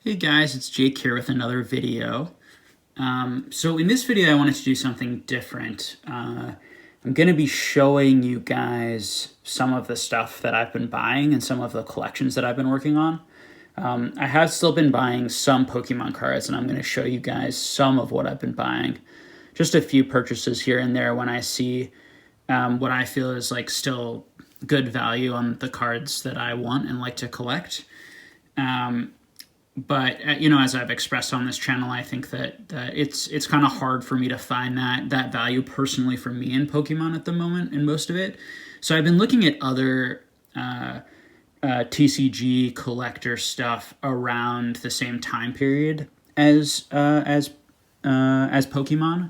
Hey guys, it's Jake here with another video. So in this video I wanted to do something different. I'm going to be showing you guys some of the stuff that I've been buying and some of the collections that I've been working on. I have still been buying some Pokemon cards, and I'm going to show you guys some of what I've been buying. Just a few purchases here and there when I see what I feel is like still good value on the cards that I want and like to collect. But you know, as I've expressed on this channel, I think that it's kind of hard for me to find that value personally for me in Pokemon at the moment in most of it. So I've been looking at other TCG collector stuff around the same time period as Pokemon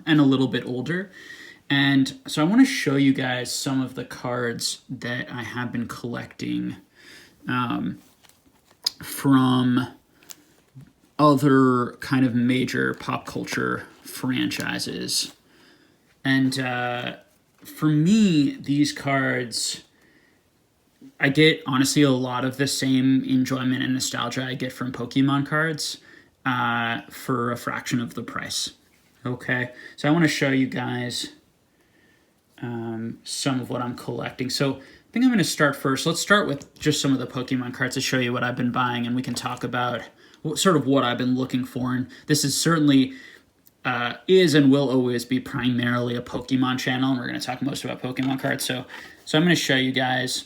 and a little bit older. And so I want to show you guys some of the cards that I have been collecting from other kind of major pop culture franchises. And for me, these cards, I get honestly a lot of the same enjoyment and nostalgia I get from Pokemon cards for a fraction of the price. Okay, so I want to show you guys some of what I'm collecting. So I think I'm going to start first. Let's start with just some of the Pokemon cards to show you what I've been buying, and we can talk about sort of what I've been looking for. And this is certainly is and will always be primarily a Pokemon channel, and we're going to talk most about Pokemon cards. So I'm going to show you guys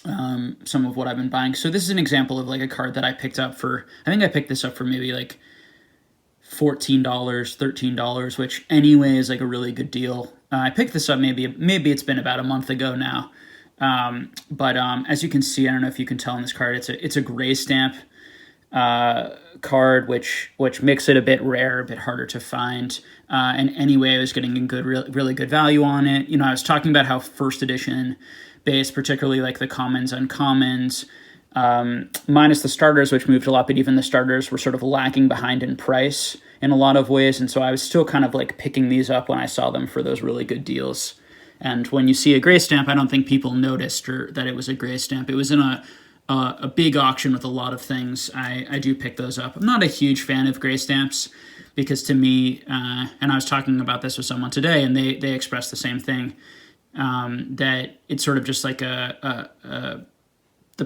some of what I've been buying. So this is an example of like a card that I picked up for, I think I picked this up for maybe like $14, $13, which anyway is like a really good deal. I picked this up maybe it's been about a month ago now. But as you can see, I don't know if you can tell in this card, it's a gray stamp card, which makes it a bit rare, a bit harder to find. And anyway, I was getting a good, really good value on it. You know, I was talking about how first edition based, particularly like the commons, uncommons, minus the starters, which moved a lot, but even the starters were sort of lagging behind in price in a lot of ways. And so I was still kind of like picking these up when I saw them for those really good deals. And when you see a gray stamp, I don't think people noticed that it was a gray stamp. It was in a big auction with a lot of things. I do pick those up. I'm not a huge fan of gray stamps because to me, and I was talking about this with someone today, and they expressed the same thing, that it's sort of just like the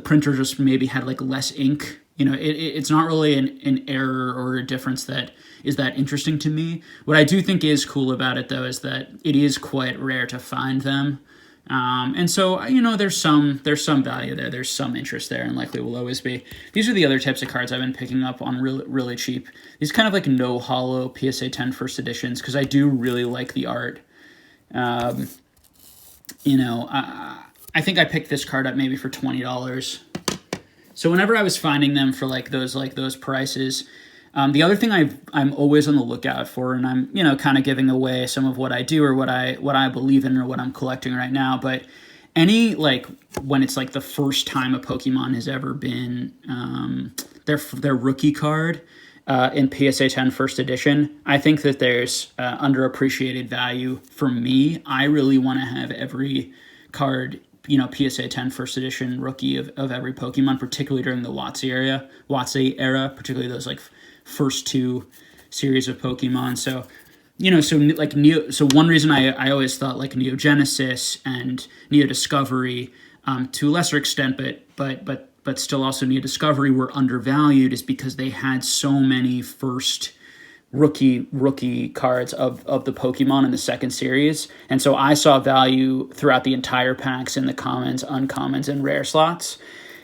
printer just maybe had like less ink. You know, it's not really an error or a difference that is that interesting to me. What I do think is cool about it, though, is that it is quite rare to find them. And so, you know, there's some value there. There's some interest there, and likely will always be. These are the other types of cards I've been picking up on really cheap. These kind of like no hollow PSA 10 first editions, because I do really like the art. You know, I think I picked this card up maybe for $20. So whenever I was finding them for like those prices, the other thing I'm always on the lookout for, and I'm, you know, kind of giving away some of what I do or what I believe in or what I'm collecting right now, but any like when it's like the first time a Pokemon has ever been their rookie card in PSA 10 first edition, I think that there's underappreciated value for me. I really want to have every card, you know, PSA 10 first edition rookie of every Pokemon, particularly during the WotC era, particularly those like first two series of Pokemon. So, you know, so like so one reason I always thought like Neo Genesis and Neo Discovery, to a lesser extent, but still also Neo Discovery were undervalued is because they had so many first rookie cards of the Pokemon in the second series. And so I saw value throughout the entire packs in the commons, uncommons, and rare slots,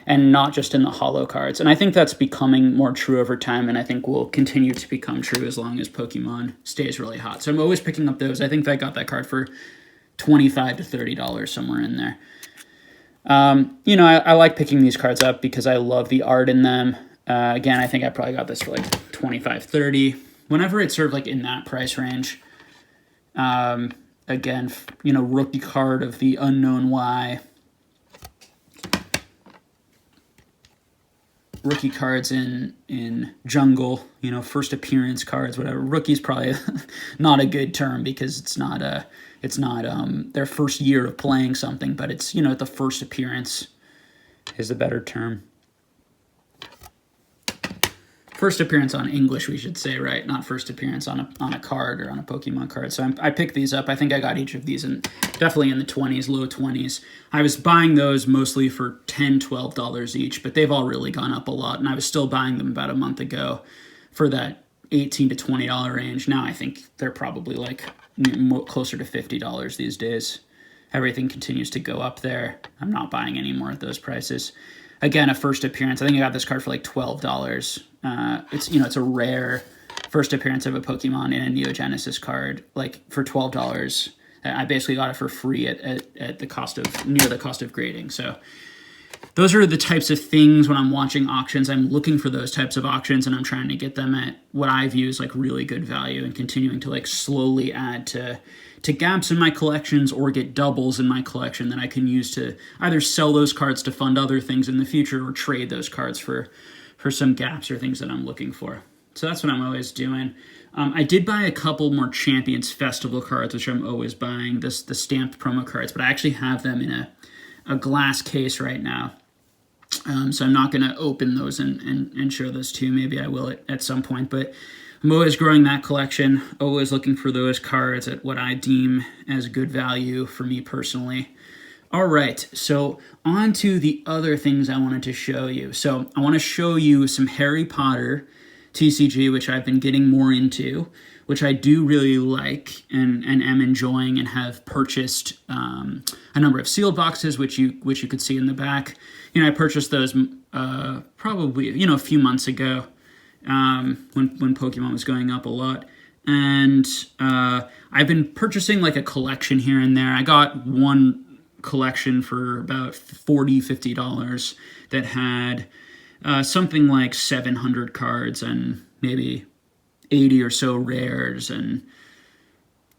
and not just in the holo cards. And I think that's becoming more true over time, and I think will continue to become true as long as Pokemon stays really hot. So I'm always picking up those. I think I got that card for $25 to $30, somewhere in there. You know, I like picking these cards up because I love the art in them. Again, I think I probably got this for like $25, $30. Whenever it's sort of like in that price range, again, you know, rookie card of the unknown Y, rookie cards in Jungle, you know, first appearance cards, whatever. Rookie's probably not a good term because it's not their first year of playing something, but it's, you know, the first appearance is a better term. First appearance on English, we should say, right? Not first appearance on a card or on a Pokemon card. So I picked these up. I think I got each of these definitely in the 20s, low 20s. I was buying those mostly for $10, $12 each, but they've all really gone up a lot. And I was still buying them about a month ago for that $18 to $20 range. Now I think they're probably like closer to $50 these days. Everything continues to go up there. I'm not buying any more at those prices. Again, a first appearance. I think I got this card for like $12. It's a rare first appearance of a Pokemon in a Neo Genesis card. Like for $12, I basically got it for free at the cost of near the cost of grading. So those are the types of things when I'm watching auctions. I'm looking for those types of auctions, and I'm trying to get them at what I view as like really good value, and continuing to like slowly add to gaps in my collections or get doubles in my collection that I can use to either sell those cards to fund other things in the future or trade those cards for some gaps or things that I'm looking for. So that's what I'm always doing. I did buy a couple more Champions Festival cards, which I'm always buying, the stamped promo cards, but I actually have them in a glass case right now. So I'm not going to open those and show those to you. Maybe I will at some point, but I'm always growing that collection, always looking for those cards at what I deem as good value for me personally. All right, so on to the other things I wanted to show you. So I want to show you some Harry Potter TCG, which I've been getting more into, which I do really like and am enjoying, and have purchased a number of sealed boxes, which you could see in the back. I purchased those probably a few months ago. When Pokemon was going up a lot. And I've been purchasing like a collection here and there. I got one collection for about $40, $50 that had something like 700 cards and maybe 80 or so rares and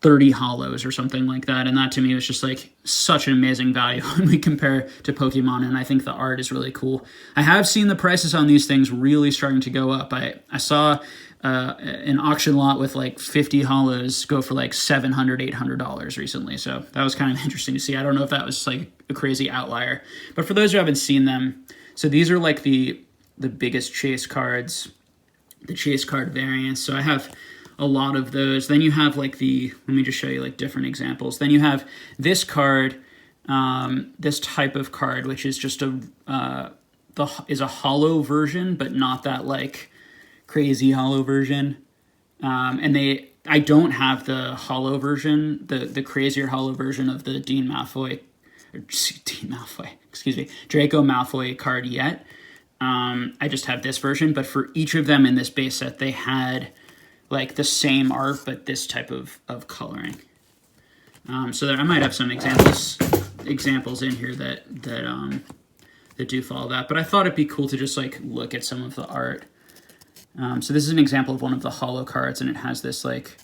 30 hollows or something like that. And that to me was just like such an amazing value when we compare to Pokemon. And I think the art is really cool. I have seen the prices on these things really starting to go up. I saw an auction lot with like 50 hollows go for like $700, $800 recently. So that was kind of interesting to see. I don't know if that was like a crazy outlier, but for those who haven't seen them, so these are like the biggest chase cards, the chase card variants. So I have a lot of those. Then you have like let me just show you like different examples. Then you have this card, this type of card, which is just is a hollow version, but not that like crazy hollow version. I don't have the hollow version, the crazier hollow version of the Draco Malfoy card yet. I just have this version, but for each of them in this base set, they had like the same art, but this type of coloring. So I might have some examples in here that do follow that. But I thought it'd be cool to just like look at some of the art. So this is an example of one of the hollow cards, and it has this like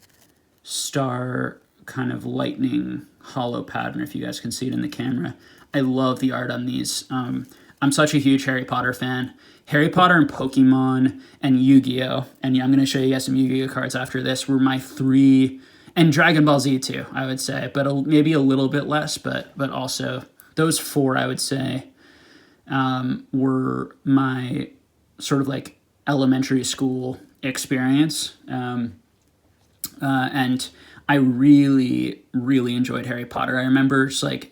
star kind of lightning hollow pattern, if you guys can see it in the camera. I love the art on these. I'm such a huge Harry Potter fan. Harry Potter and Pokemon and Yu-Gi-Oh! And I'm going to show you guys some Yu-Gi-Oh! Cards after this were my three, and Dragon Ball Z too, I would say, but maybe a little bit less, but also those four, I would say, were my sort of like elementary school experience. And I really, really enjoyed Harry Potter. I remember just like,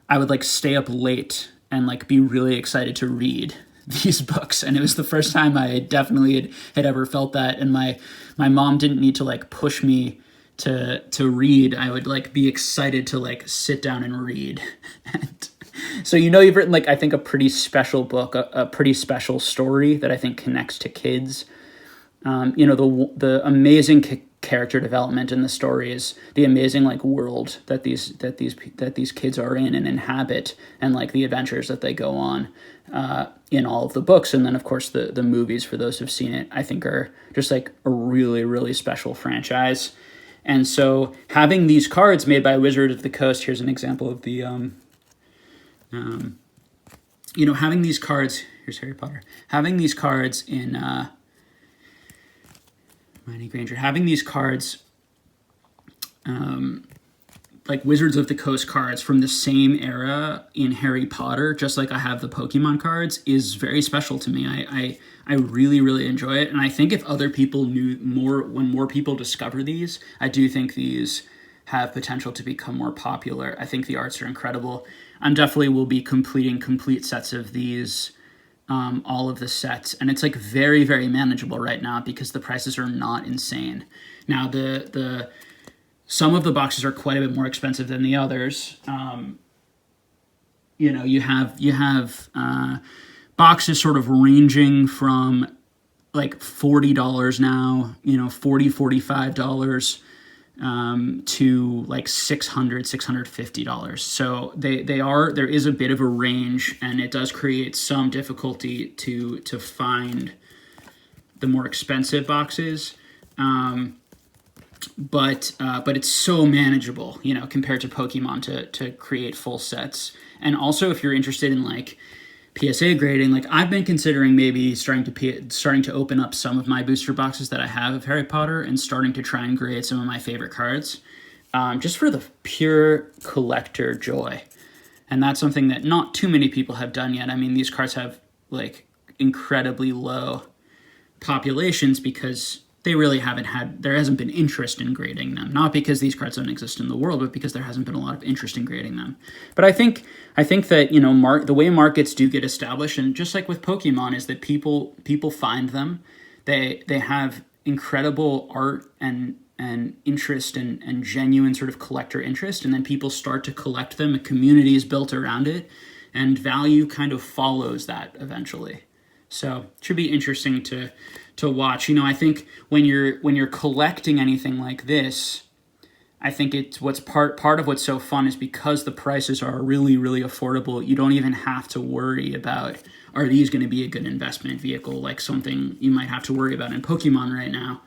I would like stay up late and like be really excited to read these books, and it was the first time I definitely had ever felt that. And my mom didn't need to like push me to read. I would like be excited to like sit down and read. And so you've written like I think a pretty special book, a pretty special story that I think connects to kids. The amazing character development in the story is the amazing like world that these kids are in and inhabit, and like the adventures that they go on in all of the books. And then of course the movies, for those who've seen it, I think are just like a really, really special franchise. And so having these cards made by Wizard of the Coast, here's an example of the having these cards, here's Harry Potter, having these cards in Hermione Granger, having these cards like Wizards of the Coast cards from the same era in Harry Potter, just like I have the Pokemon cards, is very special to me. I really, really enjoy it. And I think if other people knew more, when more people discover these, I do think these have potential to become more popular. I think the arts are incredible. I'm definitely will be completing complete sets of these, all of the sets. And it's like very, very manageable right now because the prices are not insane. Now, some of the boxes are quite a bit more expensive than the others. You know, you have boxes sort of ranging from like $40 now, you know, $45 to like $650. So there is a bit of a range, and it does create some difficulty to find the more expensive boxes. But it's so manageable, you know, compared to Pokemon to create full sets. And also, if you're interested in like PSA grading, like I've been considering maybe starting to open up some of my booster boxes that I have of Harry Potter and starting to try and grade some of my favorite cards, just for the pure collector joy. And that's something that not too many people have done yet. I mean, these cards have like incredibly low populations because there hasn't been interest in grading them. Not because these cards don't exist in the world, but because there hasn't been a lot of interest in grading them. But I think that, you know, the way markets do get established, and just like with Pokemon, is that people find them. They have incredible art and interest and genuine sort of collector interest, and then people start to collect them. A community is built around it, and value kind of follows that eventually. So it should be interesting to watch. You know, I think when you're collecting anything like this, I think it's part of what's so fun is because the prices are really, really affordable. You don't even have to worry about, are these going to be a good investment vehicle, like something you might have to worry about in Pokemon right now,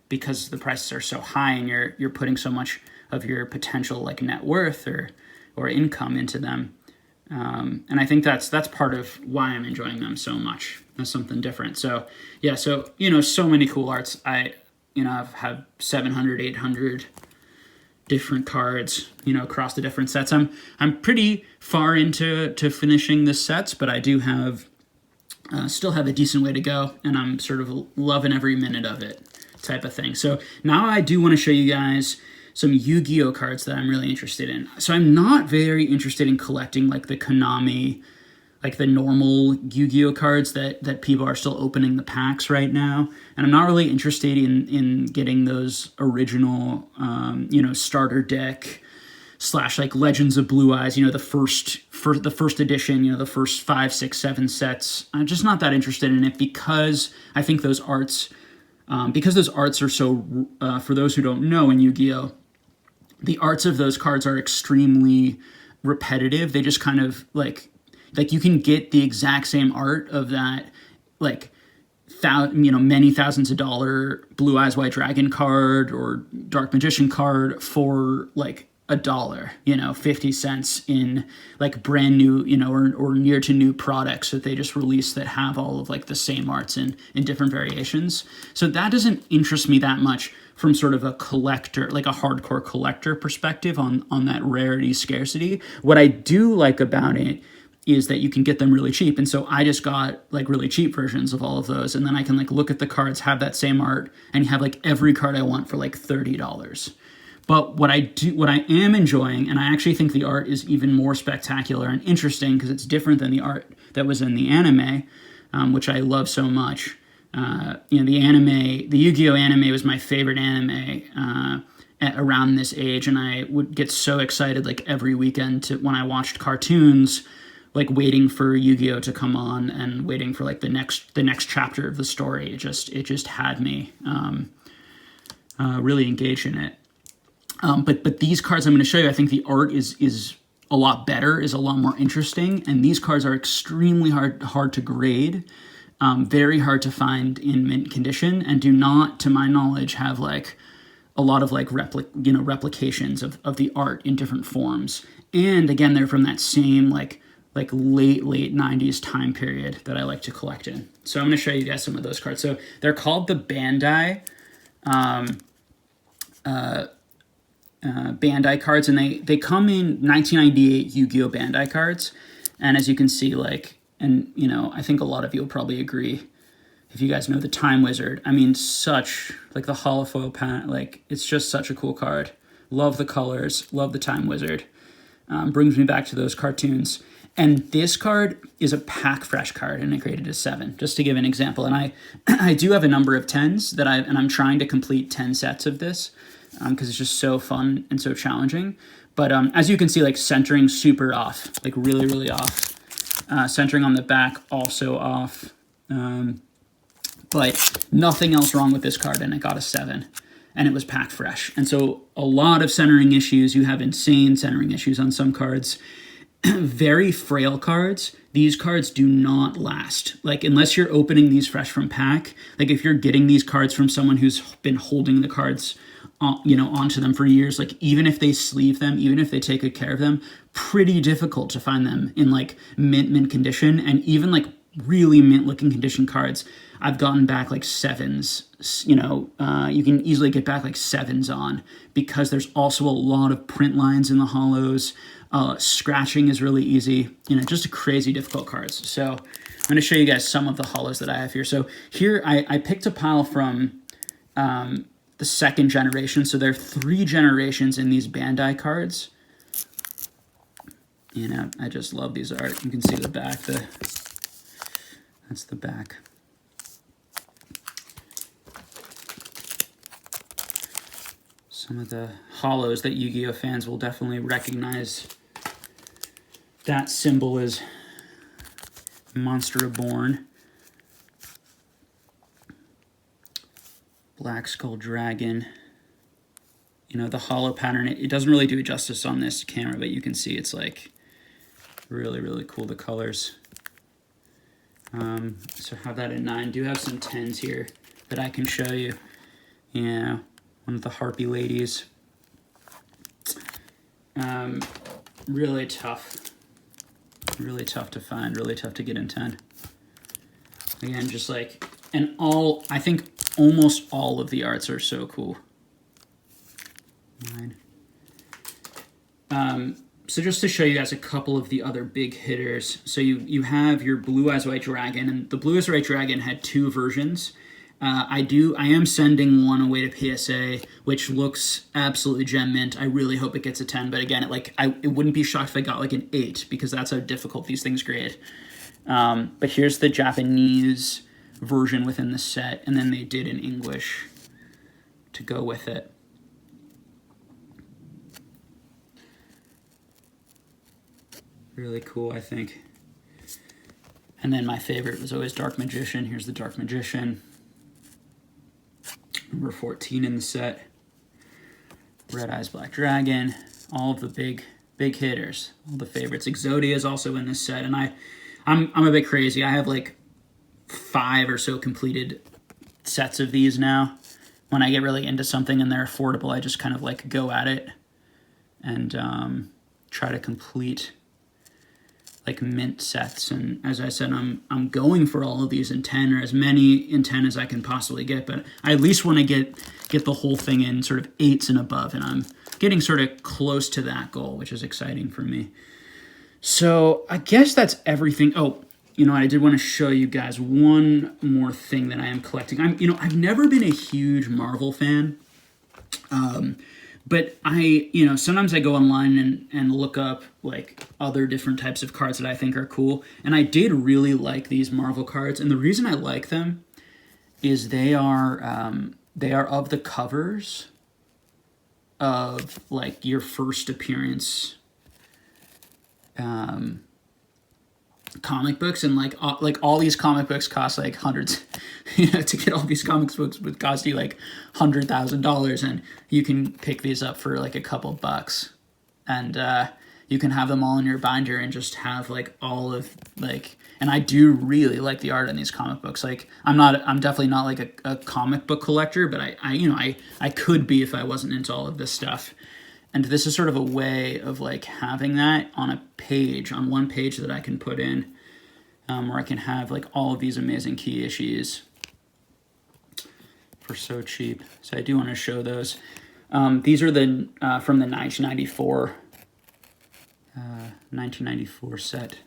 because the prices are so high and you're putting so much of your potential like net worth or income into them. And I think that's part of why I'm enjoying them so much. That's something different. So yeah, so, you know, so many cool arts. I've 700, 800 different cards, you know, across the different sets. I'm pretty far into finishing the sets, but I do have still have a decent way to go, and I'm sort of loving every minute of it, type of thing. So now I do want to show you guys some Yu-Gi-Oh cards that I'm really interested in. So I'm not very interested in collecting like the Konami, like the normal Yu-Gi-Oh cards that people are still opening the packs right now. And I'm not really interested in getting those original, starter deck / like Legends of Blue Eyes, you know, the first edition, you know, the first 5, 6, 7 sets. I'm just not that interested in it because I think those arts, are so, for those who don't know, in Yu-Gi-Oh, the arts of those cards are extremely repetitive. They just kind of like you can get the exact same art of that, like, many thousands of dollar Blue Eyes White Dragon card or Dark Magician card for like $1, 50 cents in like brand new, or near to new products that they just released that have all of like the same arts in different variations. So that doesn't interest me that much from sort of a collector, like a hardcore collector perspective on that rarity scarcity. What I do like about it is that you can get them really cheap. And so I just got like really cheap versions of all of those. And then I can like look at the cards, have that same art, and have like every card I want for like $30. But what I am enjoying, and I actually think the art is even more spectacular and interesting because it's different than the art that was in the anime, which I love so much. The Yu-Gi-Oh anime was my favorite anime around this age, and I would get so excited like every weekend when I watched cartoons, like waiting for Yu-Gi-Oh to come on and waiting for like the next chapter of the story. It just had me really engaged in it. But these cards I'm going to show you, I think the art is a lot better, is a lot more interesting, and these cards are extremely hard to grade, very hard to find in mint condition, and do not, to my knowledge, have like a lot of like replications of the art in different forms. And again, they're from that same like late 90s time period that I like to collect in. So I'm going to show you guys some of those cards. So they're called the Bandai Bandai cards, and they come in 1998 Yu-Gi-Oh Bandai cards. And as you can see, like, and you know, I think a lot of you will probably agree if you guys know the Time Wizard. I mean, such like the holofoil pen, like it's just such a cool card. Love the colors, love the Time Wizard. Brings me back to those cartoons. And this card is a pack fresh card, and it graded a 7, just to give an example. And I do have a number of 10s that I'm trying to complete 10 sets of this because it's just so fun and so challenging. But as you can see, like centering super off, like really, really off. Centering on the back also off. But nothing else wrong with this card, and it got a 7. And it was pack fresh. And so a lot of centering issues. You have insane centering issues on some cards. Very frail cards. These cards do not last. Like, unless you're opening these fresh from pack, like if you're getting these cards from someone who's been holding the cards, onto them for years, like even if they sleeve them, even if they take good care of them, pretty difficult to find them in like mint condition. And even like really mint looking condition cards, I've gotten back like 7s. You can easily get back like 7s on, because there's also a lot of print lines in the hollows. Scratching is really easy, just a crazy difficult cards. So I'm going to show you guys some of the hollows that I have here. So here I picked a pile from the 2nd generation. So there are 3 generations in these Bandai cards. I just love these art. You can see the back. That's the back. Some of the hollows that Yu-Gi-Oh fans will definitely recognize. That symbol is Monster Reborn. Black Skull Dragon. The hollow pattern, it doesn't really do justice on this camera, but you can see it's like really, really cool, the colors. So have that at 9. Do have some 10s here that I can show you. One of the Harpy ladies. Really tough to find, really tough to get in 10. Again, just like, and I think almost all of the arts are so cool. 9. So just to show you guys a couple of the other big hitters. So you have your Blue Eyes White Dragon, and the Blue Eyes White Dragon had 2 versions. I am sending one away to PSA, which looks absolutely gem mint. I really hope it gets a 10, but again, it wouldn't be shocked if I got like an 8, because that's how difficult these things grade. But here's the Japanese version within the set, and then they did in English to go with it. Really cool, I think. And then my favorite was always Dark Magician. Here's the Dark Magician. Number 14 in the set. Red Eyes Black Dragon. All of the big hitters. All the favorites. Exodia is also in this set. And I'm a bit crazy. I have like 5 or so completed sets of these now. When I get really into something and they're affordable, I just kind of like go at it and try to complete like mint sets. And as I said, I'm going for all of these in 10, or as many in 10 as I can possibly get, but I at least want to get the whole thing in sort of 8s and above, and I'm getting sort of close to that goal, which is exciting for me. So I guess that's everything. Oh, I did want to show you guys one more thing that I am collecting. I've never been a huge Marvel fan. But sometimes I go online and look up like other different types of cards that I think are cool. And I did really like these Marvel cards. And the reason I like them is they are of the covers of like your first appearance comic books, and like all these comic books cost like hundreds. To get all these comic books would cost you like $100,000, and you can pick these up for like a couple bucks, and you can have them all in your binder and just have like all of like. And I do really like the art in these comic books. Like I'm definitely not like a comic book collector, but I could be if I wasn't into all of this stuff. And this is sort of a way of like having that on one page that I can put in, where I can have like all of these amazing key issues for so cheap. So I do want to show those. These are the from the 1994 set.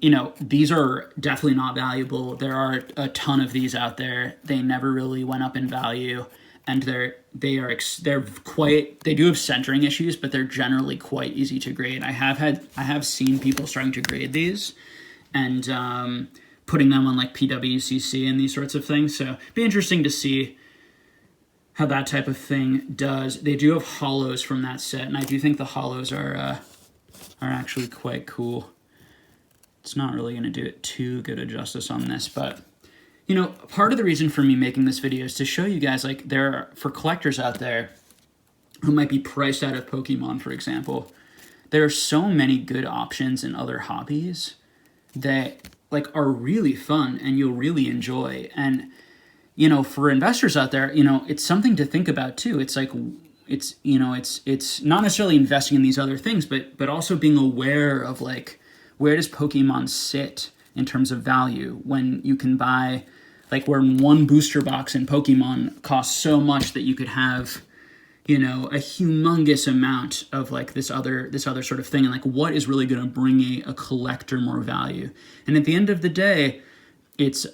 You know, these are definitely not valuable. There are a ton of these out there. They never really went up in value, and they do have centering issues, but they're generally quite easy to grade. I have seen people starting to grade these, and putting them on like PWCC and these sorts of things. So it'd be interesting to see how that type of thing does. They do have hollows from that set, and I do think the hollows are actually quite cool. It's not really going to do it too good a justice on this, but you know, part of the reason for me making this video is to show you guys, like, there are, for collectors out there who might be priced out of Pokemon, for example, there are so many good options in other hobbies that like are really fun and you'll really enjoy. And you know, for investors out there, you know, it's something to think about too. It's like, it's, you know, it's not necessarily investing in these other things, but also being aware of like, where does Pokemon sit in terms of value when you can buy, like, where one booster box in Pokemon costs so much that you could have, you know, a humongous amount of like this other sort of thing, and like what is really going to bring a collector more value. And at the end of the day, it's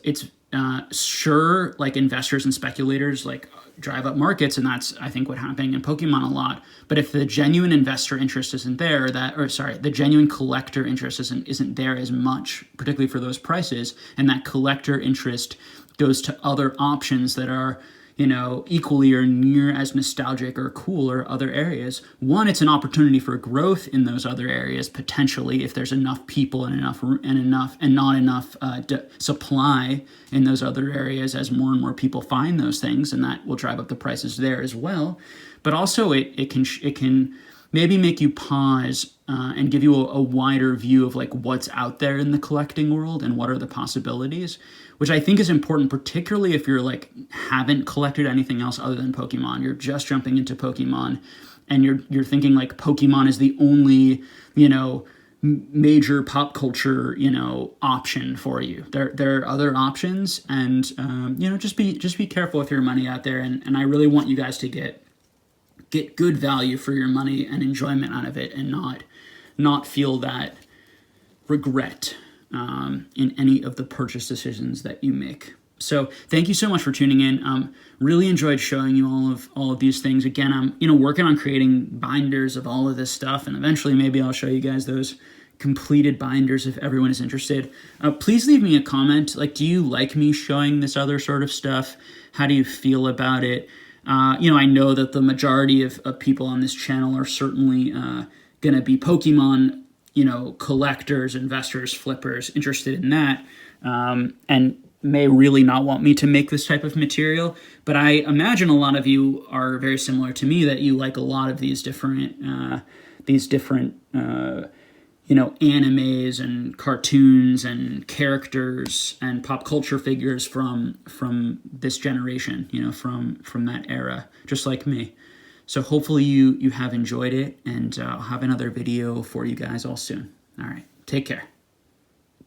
sure, like, investors and speculators like drive up markets, and that's, I think, what happened in Pokemon a lot. But if the genuine investor interest isn't there, the genuine collector interest isn't there as much, particularly for those prices, and that collector interest goes to other options that are, you know, equally or near as nostalgic or cool or other areas. One, it's an opportunity for growth in those other areas, potentially, if there's enough people and not enough supply in those other areas, as more and more people find those things, and that will drive up the prices there as well. But also it can maybe make you pause and give you a wider view of like what's out there in the collecting world and what are the possibilities, which I think is important, particularly if you're like haven't collected anything else other than Pokemon. You're just jumping into Pokemon, and you're thinking like Pokemon is the only, you know, major pop culture, you know, option for you. There are other options, and you know, just be careful with your money out there. And I really want you guys to get good value for your money and enjoyment out of it, and not feel that regret in any of the purchase decisions that you make. So thank you so much for tuning in. Really enjoyed showing you all of these things. Again, I'm, you know, working on creating binders of all of this stuff, and eventually maybe I'll show you guys those completed binders if everyone is interested. Please leave me a comment. Like, do you like me showing this other sort of stuff? How do you feel about it? You know, I know that the majority of people on this channel are certainly going to be Pokemon, you know, collectors, investors, flippers, interested in that, and may really not want me to make this type of material. But I imagine a lot of you are very similar to me, that you like a lot of these different you know, animes and cartoons and characters and pop culture figures from this generation, you know, from that era, just like me. So hopefully you have enjoyed it, and I'll have another video for you guys all soon. All right, take care.